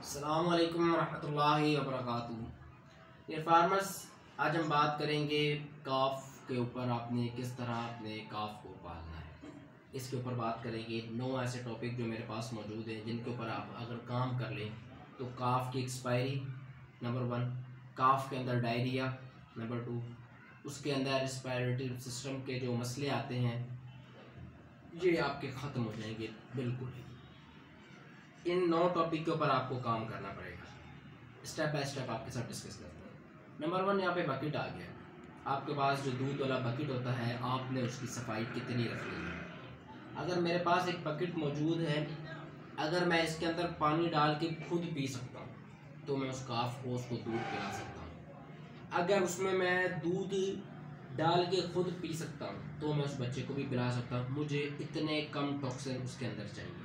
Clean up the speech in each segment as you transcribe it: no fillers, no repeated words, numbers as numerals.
अस्सलाम वालेकुम रहमतुल्लाहि व बरकातुहू। ये फार्मर्स, आज हम बात करेंगे काफ के ऊपर। आपने किस तरह अपने काफ को पालना है, इसके ऊपर बात करेंगे। 9 ऐसे टॉपिक जो मेरे पास मौजूद हैं जिनके ऊपर आप अगर काम कर लें तो काफ की एक्सपायरी नंबर 1, काफ के अंदर डायरिया नंबर 2, उसके अंदर रेस्पिरेटरी सिस्टम के जो मसले आते हैं ये आपके ख़त्म हो जाएंगे बिल्कुल। इन 9 टॉपिक के ऊपर आपको काम करना पड़ेगा। स्टेप बाय स्टेप आपके साथ डिस्कस करते हैं। नंबर 1, यहाँ पे बकेट आ गया। आपके पास जो दूध वाला बकेट होता है, आपने उसकी सफाई कितनी रखनी है। अगर मेरे पास एक बकेट मौजूद है, अगर मैं इसके अंदर पानी डाल के खुद पी सकता हूँ तो मैं उस काफ को उसको दूध पिला सकता हूँ। अगर उसमें मैं दूध डाल के खुद पी सकता हूँ तो मैं उस बच्चे को भी पिला सकता हूँ। मुझे इतने कम टॉक्सिन उसके अंदर चाहिए,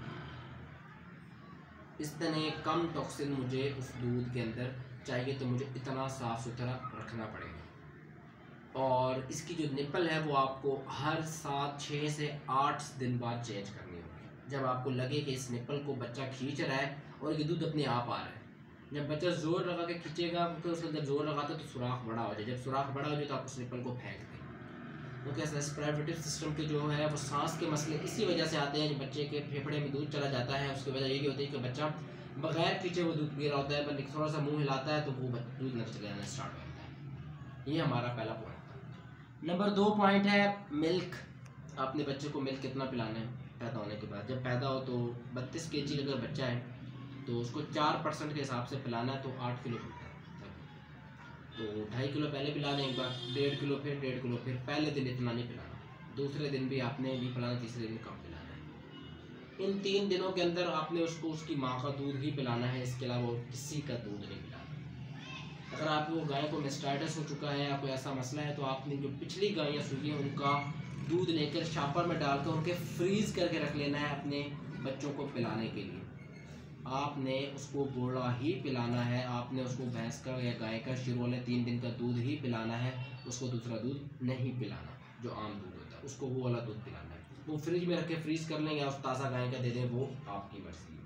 इतने कम टॉक्सिन मुझे उस दूध के अंदर चाहिए, तो मुझे इतना साफ़ सुथरा रखना पड़ेगा। और इसकी जो निपल है वो आपको हर 6 से 8 दिन बाद चेंज करनी होगी। जब आपको लगे कि इस निपल को बच्चा खींच रहा है और ये दूध अपने आप आ रहा है, जब बच्चा ज़ोर लगा के खींचेगा तो उसके अंदर ज़ोर लगाता है तो सुराख बड़ा हो जाए। जब सुराख बड़ा हो जाए तो आप उस निपल को फेंक दें, क्योंकि रेस्पिरेटरी सिस्टम के जो है वो सांस के मसले इसी वजह से आते हैं। जब बच्चे के फेफड़े में दूध चला जाता है उसकी वजह यही होती है कि बच्चा बगैर खींचे वो दूध पी रहा होता है, पर थोड़ा सा मुंह हिलाता है तो वो दूध नजर चले जाना स्टार्ट हो जाता है। ये हमारा पहला पॉइंट। नंबर 2 पॉइंट है मिल्क। अपने बच्चे को मिल्क कितना पिलाना है पैदा होने के बाद। जब पैदा हो तो 32 kg अगर बच्चा है तो उसको 4% के हिसाब से पिलाना है, तो 8 किलो पिलाना है। तो 2.5 किलो पहले पिलाना एक बार, 1.5 किलो फिर 1.5 किलो फिर। पहले दिन इतना नहीं पिलाना, दूसरे दिन भी आपने भी पिलाना, तीसरे दिन कम पिलाना है। इन 3 दिनों के अंदर आपने उसको उसकी माँ का दूध ही पिलाना है, इसके अलावा किसी का दूध नहीं पिलाना। अगर आपको गाय को मेस्टाइटिस हो चुका है या कोई ऐसा मसला है तो आपने जो पिछली गायें सूखी हैं उनका दूध लेकर शापर में डालकर उनके फ्रीज़ करके रख लेना है अपने बच्चों को पिलाने के लिए। आपने उसको बोला ही पिलाना है, आपने उसको भैंस का या गाय का शुरू वाले 3 दिन का दूध ही पिलाना है, उसको दूसरा दूध नहीं पिलाना। जो आम दूध होता है उसको वो वाला दूध पिलाना है। वो फ्रिज में रख के फ्रीज कर लें या उस ताज़ा गाय का दे दें, वो आपकी मर्जी है।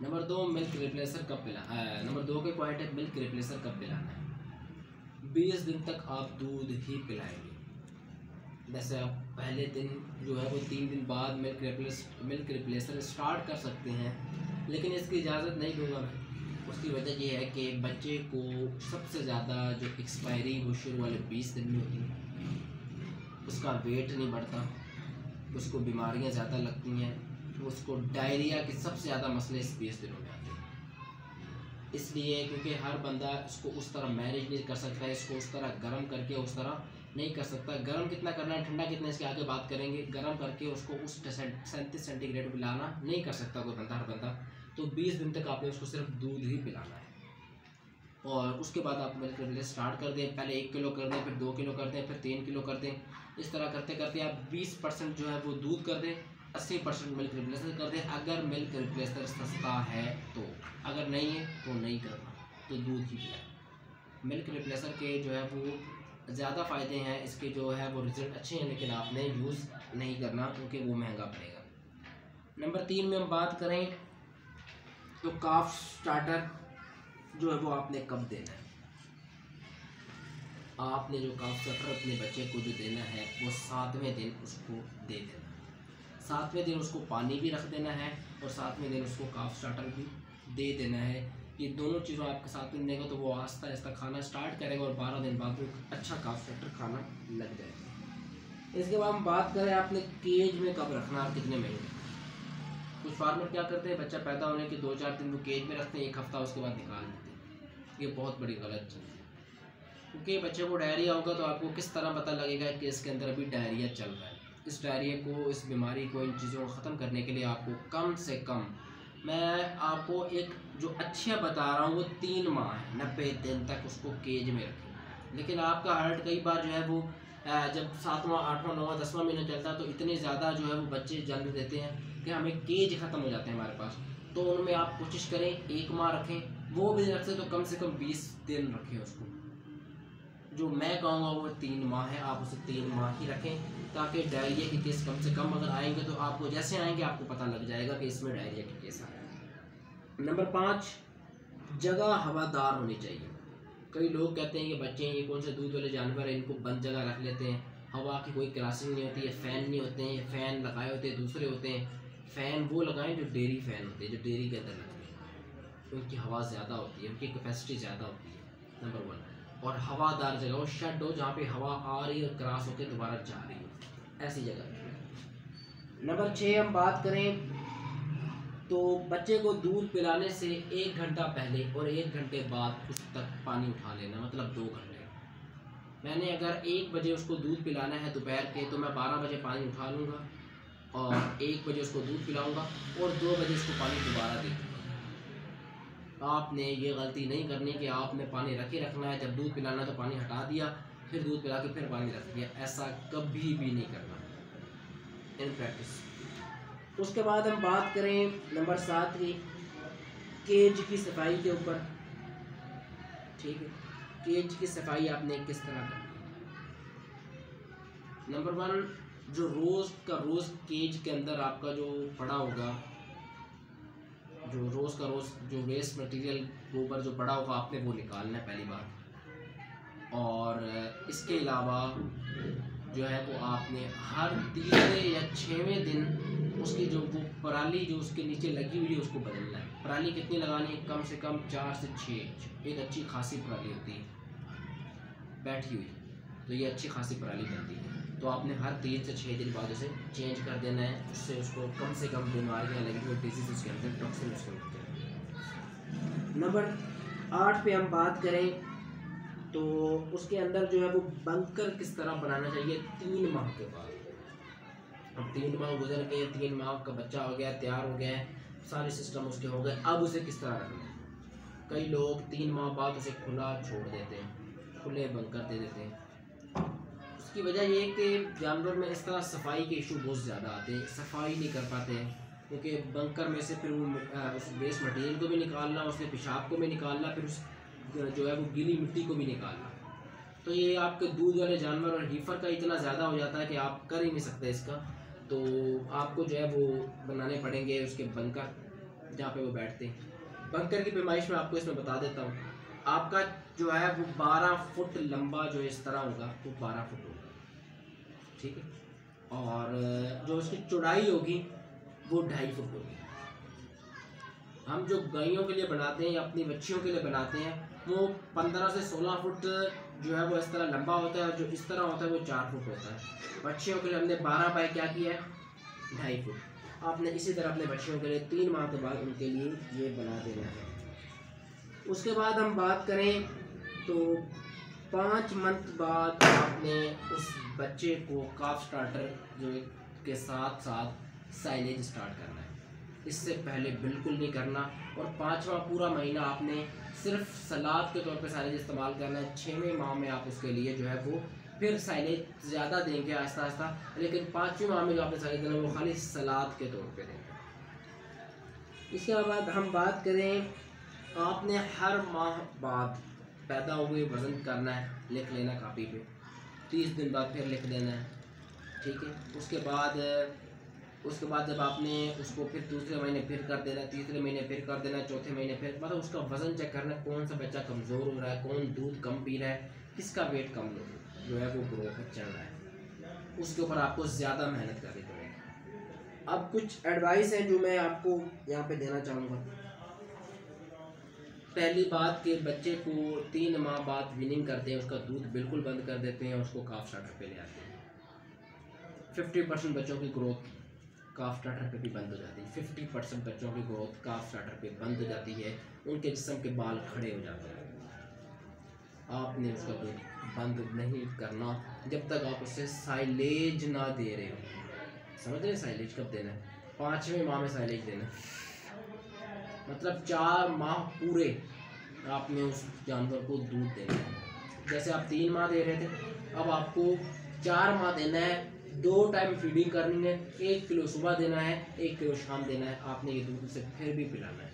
नंबर 2, मिल्क रिप्लेसर कब पिलाना है। नंबर 2 के पॉइंट है मिल्क रिप्लेसर कब पिलाना है। 20 दिन तक आप दूध ही पिलाएंगे। वैसे आप पहले दिन जो है वो 3 दिन बाद मिल्क रिप्लेसर स्टार्ट कर सकते हैं, लेकिन इसकी इजाज़त नहीं दूंगा मैं। उसकी वजह ये है कि बच्चे को सबसे ज़्यादा जो एक्सपायरी वो शुरू वाले 20 दिन में होती है, उसका वेट नहीं बढ़ता, उसको बीमारियां ज़्यादा लगती हैं, उसको डायरिया के सबसे ज़्यादा मसले इस 20 दिनों में आते हैं। इसलिए क्योंकि हर बंदा इसको उस तरह मैनेज नहीं कर सकता है, इसको उस तरह गर्म करके उस तरह नहीं कर सकता। गर्म कितना करना है, ठंडा कितना, इसके आगे बात करेंगे। गर्म करके उसको उस 37 सेंटीग्रेड पर पिलाना नहीं कर सकता कोई बंदा, हर बंदा। तो 20 दिन तक आपने उसको सिर्फ दूध ही पिलाना है। और उसके बाद आप मिल्क रिप्लेसर स्टार्ट कर दें। पहले 1 किलो कर दें, फिर 2 किलो कर दें, फिर 3 किलो कर दें। इस तरह करते करते आप 20% जो है वो दूध कर दें, 80% मिल्क रिप्लेसर कर दें। अगर मिल्क रिप्लेसर सस्ता है तो, अगर नहीं है तो नहीं करना, तो दूध ही पिलाएं। मिल्क रिप्लेसर के जो है वो ज़्यादा फ़ायदे हैं, इसके जो है वो रिज़ल्ट अच्छे हैं, लेकिन आपने यूज़ नहीं करना क्योंकि वो महंगा पड़ेगा। नंबर 3 में हम बात करें तो काफ स्टार्टर जो है वो आपने कब देना है। आपने जो काफ स्टार्टर अपने बच्चे को जो देना है वो 7वें दिन उसको दे देना। 7वें दिन उसको पानी भी रख देना है और 7वें दिन उसको काफ स्टार्टर भी दे देना है। ये दोनों चीज़ों आपके साथ में देगा तो वो आहिस्ता आहिस्ता खाना स्टार्ट करेगा और 12 दिन बाद वो अच्छा काफ स्टार्टर खाना लग जाएगा। इसके बाद हम बात करें आपने केज में कब रखना है, कितने महीने। कुछ फार्मर क्या करते हैं, बच्चा पैदा होने के 2-4 दिन वो केज में रखते हैं, 1 हफ्ता उसके बाद निकाल देते हैं। ये बहुत बड़ी गलत चीज़ है, क्योंकि बच्चे को डायरिया होगा तो आपको किस तरह पता लगेगा कि इसके अंदर अभी डायरिया चल रहा है। इस डायरिया को, इस बीमारी को, इन चीज़ों को ख़त्म करने के लिए आपको कम से कम, मैं आपको एक जो अच्छा बता रहा हूँ वो 3 माह है, 90 दिन तक उसको केज में रखें। लेकिन आपका हार्ट कई बार जो है वो जब 7वां, 8वां, 9वां, 10वां महीना चलता है तो इतने ज़्यादा जो है वो बच्चे जन्म देते हैं कि हमें केज ख़त्म हो जाते हैं हमारे पास। तो उनमें आप कोशिश करें 1 माह रखें, वो भी रख सकते तो कम से कम 20 दिन रखें उसको। जो मैं कहूँगा वो 3 माह है, आप उसे 3 माह ही रखें ताकि डायरिया के केस कम से कम अगर आएंगे तो आपको जैसे आएंगे आपको पता लग जाएगा कि इसमें डायरिया के केस आए। नंबर 5, जगह हवादार होनी चाहिए। कई लोग कहते हैं कि बच्चे ये कौन से दूध वाले जानवर हैं, इनको बंद जगह रख लेते हैं, हवा की कोई क्रॉसिंग नहीं होती है, फ़ैन नहीं होते हैं, फ़ैन लगाए होते हैं दूसरे होते हैं। फ़ैन वो लगाएं जो डेयरी फ़ैन होते हैं, जो डेयरी के अंदर लगते हैं, उनकी हवा ज़्यादा होती है, उनकी कैपेसिटी ज़्यादा होती है। नंबर 1। और हवादार जगह हो, शेड हो, जहाँ पे हवा आ रही है और क्रॉस होकर दोबारा जा रही हो, ऐसी जगह। नंबर 6 हम बात करें तो बच्चे को दूध पिलाने से 1 घंटा पहले और 1 घंटे बाद उस तक पानी उठा लेना, मतलब 2 घंटे। मैंने अगर 1 बजे उसको दूध पिलाना है दोपहर के, तो मैं 12 बजे पानी उठा लूँगा और 1 बजे उसको दूध पिलाऊँगा और 2 बजे उसको पानी दोबारा दे दूँगा। आपने ये गलती नहीं करनी कि आपने पानी रखे रखना है, जब दूध पिलाना तो पानी हटा दिया, फिर दूध पिला के फिर पानी रख दिया, ऐसा कभी भी नहीं करना इन प्रैक्टिस। उसके बाद हम बात करें नंबर 7 की, केज की सफाई के ऊपर। ठीक है, केज की सफाई आपने किस तरह करनी है। नंबर 1, जो रोज़ का रोज़ केज के अंदर आपका जो पड़ा होगा, जो रोज़ का रोज़ जो वेस्ट मटेरियल गोबर जो पड़ा होगा, आपने वो निकालना है पहली बार। और इसके अलावा जो है वो आपने हर तीसरे या 6वें दिन उसकी जो वो पराली जो उसके नीचे लगी हुई है उसको बदलना है। पराली कितनी लगानी है, कम से कम 4 से 6 इंच। एक अच्छी खासी पराली होती है बैठी हुई, तो ये अच्छी खासी पराली बनती है, तो आपने हर 3 से 6 दिन बाद उसे चेंज कर देना है। उससे उसको कम से कम बीमारियाँ लगी हुई, डिजीज उसके अंदर, टॉक्सिन उसके अंदर। नंबर 8 पे हम बात करें तो उसके अंदर जो है वो बंकर किस तरह बनाना चाहिए 3 माह के बाद। अब 3 माह गुजर गए, 3 माह का बच्चा हो गया, तैयार हो गया है, सारे सिस्टम उसके हो गए, अब उसे किस तरह रखना है। कई लोग 3 माह बाद उसे खुला छोड़ देते हैं, खुले बंकर दे देते हैं। उसकी वजह ये है कि जानवर में इस तरह सफाई के इशू बहुत ज़्यादा आते हैं, सफाई नहीं कर पाते हैं, क्योंकि बंकर में से फिर वो उस वेस्ट मटेरियल को भी निकालना, उसके पेशाब को भी निकालना, फिर उस जो है वो गीली मिट्टी को भी निकालना, तो ये आपके दूध वाले जानवर और हीफर का इतना ज़्यादा हो जाता है कि आप कर ही नहीं सकते इसका। तो आपको जो है वो बनाने पड़ेंगे उसके बंकर जहाँ पे वो बैठते हैं। बंकर की पैमाइश में आपको इसमें बता देता हूँ, आपका जो है वो 12 फुट लंबा जो इस तरह होगा, वो 12 फुट होगा, ठीक है। और जो उसकी चौड़ाई होगी वो 2.5 फुट होगी। हम जो गायों के लिए बनाते हैं या अपनी बच्चियों के लिए बनाते हैं, वो 15 से 16 फुट जो है वो इस तरह लंबा होता है, और जो इस तरह होता है वो 4 फुट होता है। बच्चियों के लिए हमने 12 बाय क्या किया है, 2.5 फुट। आपने इसी तरह अपने बच्चियों के लिए 3 माह के बाद उनके लिए ये बना देना है। उसके बाद हम बात करें तो 5 मंथ बाद आपने उस बच्चे को काफ स्टार्टर जो के साथ साथ साइलेज स्टार्ट करना है, इससे पहले बिल्कुल नहीं करना। और 5वां पूरा महीना आपने सिर्फ सलाद के तौर पे साइलेज इस्तेमाल करना है। 6वें माह में आप उसके लिए जो है वो फिर साइलेज ज़्यादा देंगे आहिस्ता आहिस्ता, लेकिन 5वें माह में जो आपने साइलेज देना वो खाली सलाद के तौर पे देंगे। इसके बाद हम बात करें, आपने हर माह बाद पैदा हुए वज़न करना है, लिख लेना कापी पे, 30 दिन बाद फिर लिख देना है, ठीक है। उसके बाद जब आपने उसको फिर दूसरे महीने फिर कर देना, तीसरे महीने फिर कर देना, चौथे महीने फिर, मतलब उसका वज़न चेक करना, कौन सा बच्चा कमज़ोर हो रहा है, कौन दूध कम पी रहा है, किसका वेट कम जो है वो ग्रो चल रहा है, उसके ऊपर आपको ज़्यादा मेहनत करनी पड़ेगी। अब कुछ एडवाइस है जो मैं आपको यहाँ पे देना चाहूँगा। पहली बात कि बच्चे को 3 माह बाद वीनिंग करते हैं, उसका दूध बिल्कुल बंद कर देते हैं, उसको काफ स्टार्टर पे ले आते हैं। 50% बच्चों की ग्रोथ काफ स्टार्टर पे भी बंद हो जाती है। 50% बच्चों की ग्रोथ काफ स्टार्टर पे बंद हो जाती है, उनके जिस्म के बाल खड़े हो जाते हैं। आपने उसका दूध बंद नहीं करना जब तक आप उससे साइलेज ना दे रहे हो। समझ रहे हैं साइलेज कब देना है? 5वें माह में साइलेज देना, मतलब 4 माह पूरे आपने उस जानवर को दूध देना है। जैसे आप 3 माह दे रहे थे, अब आपको 4 माह देना है। 2 टाइम फीडिंग करनी है, 1 किलो सुबह देना है, 1 किलो शाम देना है। आपने ये दूध से फिर भी पिलाना है।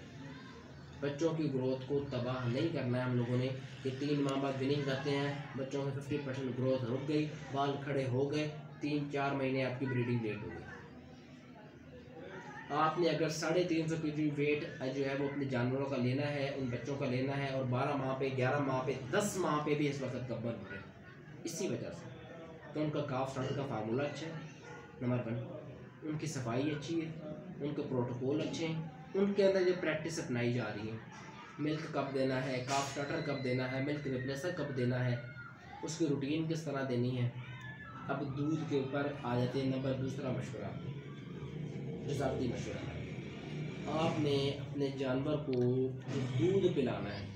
बच्चों की ग्रोथ को तबाह नहीं करना है हम लोगों ने कि 3 माह बाद विनिंग करते हैं, बच्चों में 50% ग्रोथ रुक गई, बाल खड़े हो गए, 3-4 महीने आपकी ब्रीडिंग लेट हो गई। आपने अगर 350 kg वेट जो है वो अपने जानवरों का लेना है, उन बच्चों का लेना है, और 12 माह पे, 11 माह पे, 10 माह पे भी इस वक्त गब्बर हो रहे हैं, इसी वजह से तो उनका काफ स्टार्टर का फार्मूला अच्छा है, नंबर 1, उनकी सफाई अच्छी है, उनके प्रोटोकॉल अच्छे हैं, उनके अंदर जो प्रैक्टिस अपनाई जा रही है, मिल्क कब देना है, काफ स्टार्टर कब देना है, मिल्क रिप्लेसर कब देना है, उसकी रूटीन किस तरह देनी है। अब दूध के ऊपर आ जाते हैं नंबर 2 मशवरा, हिफाजती मशवरा। आपने अपने जानवर को जो दूध पिलाना है,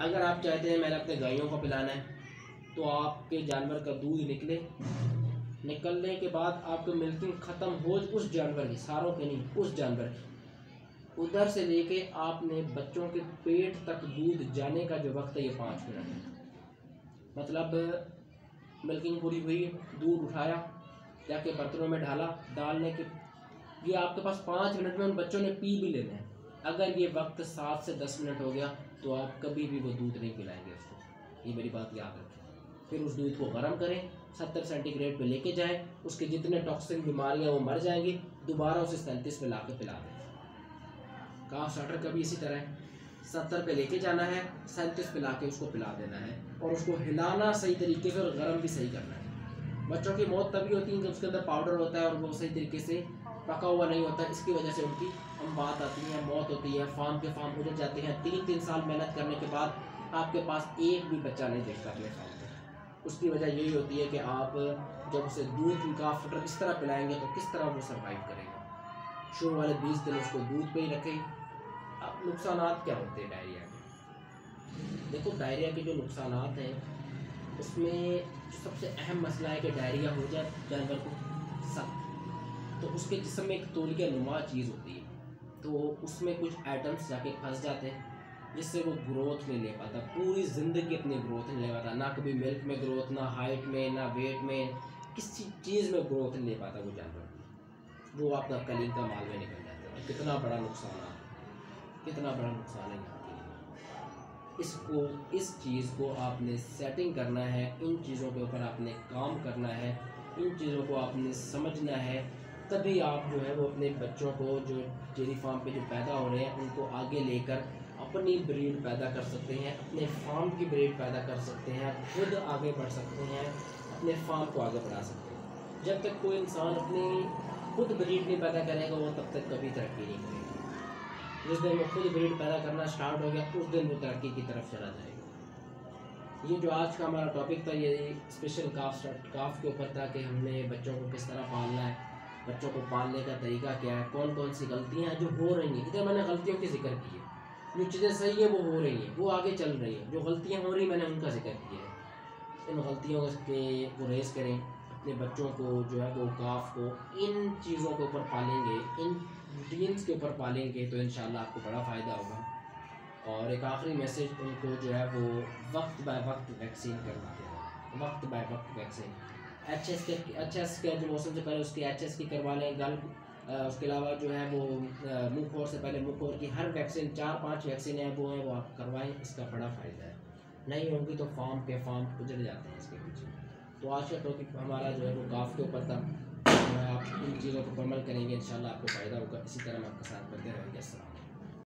अगर आप चाहते हैं मैंने अपने गायों को पिलाना है, तो आपके जानवर का दूध निकलने के बाद आपकी मिल्किंग ख़त्म हो उस जानवर की, सारों के नहीं, उस जानवर की, उधर से लेके आपने बच्चों के पेट तक दूध जाने का जो वक्त है ये 5 मिनट है। मतलब मिल्किंग पूरी हुई, दूध उठाया, जाके बर्तनों में डाला, डालने के ये आपके पास 5 मिनट में उन बच्चों ने पी भी लेना है। अगर ये वक्त 7 से 10 मिनट हो गया तो आप कभी भी वो दूध नहीं पिलाएंगे उसको, ये मेरी बात याद रखें। फिर उस दूध को गर्म करें, 70 सेंटीग्रेड पे लेके जाएं, उसके जितने टॉक्सिन बीमारियां वो मर जाएंगी, दोबारा उसे 37 पे ला के पिला दें। काफ स्टार्टर का भी इसी तरह है, 70 पे लेके जाना है, 37 पे ला के उसको पिला देना है, और उसको हिलाना सही तरीके से और गर्म भी सही करना है। बच्चों की मौत तभी होती है जब उसके अंदर पाउडर होता है और वो सही तरीके से पका हुआ नहीं होता, इसकी वजह से उनकी बात आती है, मौत होती है, फार्म के फार्म उजड़ जाते हैं। 3-3 साल मेहनत करने के बाद आपके पास एक भी बच्चा नहीं देखता अपने फार्म में। उसकी वजह यही होती है कि आप जब उसे दूध का फटर इस तरह पिलाएंगे तो किस तरह वो सर्वाइव करेगा। शुरू वाले 20 दिन उसको दूध पे ही रखें। अब नुकसान क्या होते हैं डायरिया के? देखो, डायरिया के जो नुकसान हैं उसमें सबसे अहम मसला है कि डायरिया हो जाए जानवर को सख्त, तो उसके जिस्म में एक तौलिया नुमा चीज़ होती है, तो उसमें कुछ एटम्स जाके फंस जाते हैं जिससे वो ग्रोथ नहीं ले पाता, पूरी ज़िंदगी अपनी ग्रोथ नहीं ले पाता, ना कभी मिल्क में ग्रोथ, ना हाइट में, ना वेट में, किसी चीज़ में ग्रोथ नहीं ले पाता वो जानवर, वो आपका कलीन का माल में निकल जाता है। कितना बड़ा नुकसान है, कितना बड़ा नुकसान है यहाँ के लिए। इस चीज़ को आपने सेटिंग करना है, इन चीज़ों के ऊपर आपने काम करना है, इन चीज़ों को आपने समझना है, तभी आप जो है वो अपने बच्चों को जो डेयरी फार्म पे जो पैदा हो रहे हैं उनको आगे लेकर अपनी ब्रीड पैदा कर सकते हैं, अपने फार्म की ब्रीड पैदा कर सकते हैं, खुद आगे बढ़ सकते हैं, अपने फार्म को आगे बढ़ा सकते हैं। जब तक कोई इंसान अपनी खुद ब्रीड नहीं पैदा करेगा वो तब तक कभी तरक्की नहीं करेगा। जिस दिन वो खुद ब्रीड पैदा करना स्टार्ट हो गया उस दिन वो तरक्की की तरफ चला जाएगा। ये जो आज का हमारा टॉपिक था ये स्पेशल काफ के ऊपर था कि हमने बच्चों को किस तरह पालना है, बच्चों को पालने का तरीका क्या है, कौन कौन सी गलतियां हैं जो हो रही हैं। इधर मैंने गलतियों की जिक्र की है, जो चीज़ें सही है वो हो रही हैं, वो आगे चल रही हैं, जो गलतियां हो रही मैंने उनका जिक्र किया है। इन गलतियों के वो रेस करें, अपने बच्चों को जो है वो काफ को इन चीज़ों के ऊपर पालेंगे, इन रूटीन्स के ऊपर पालेंगे तो इंशाल्लाह आपको बड़ा फ़ायदा होगा। और एक आखिरी मैसेज, उनको जो है वो वक्त बाय वक्त वैक्सीन करवाते हैं, वक्त बाय वक्त वैक्सीन। HS के जो मौसम से पहले उसकी HS की करवा लें, उसके अलावा जो है वो मुँह खोर से पहले मुँह खोर की हर वैक्सीन, 4-5 वैक्सीन है वो आप करवाएं, इसका बड़ा फ़ायदा है। नहीं होंगी तो फार्म के फार्म उजड़ जाते हैं इसके पीछे। तो आज का टॉपिक हमारा जो है वो काफ के ऊपर था, आप इन चीज़ों को अमल करेंगे इंशाल्लाह आपको फ़ायदा होगा। इसी तरह हम आपके साथ बढ़ते रहेंगे। अस्सलाम।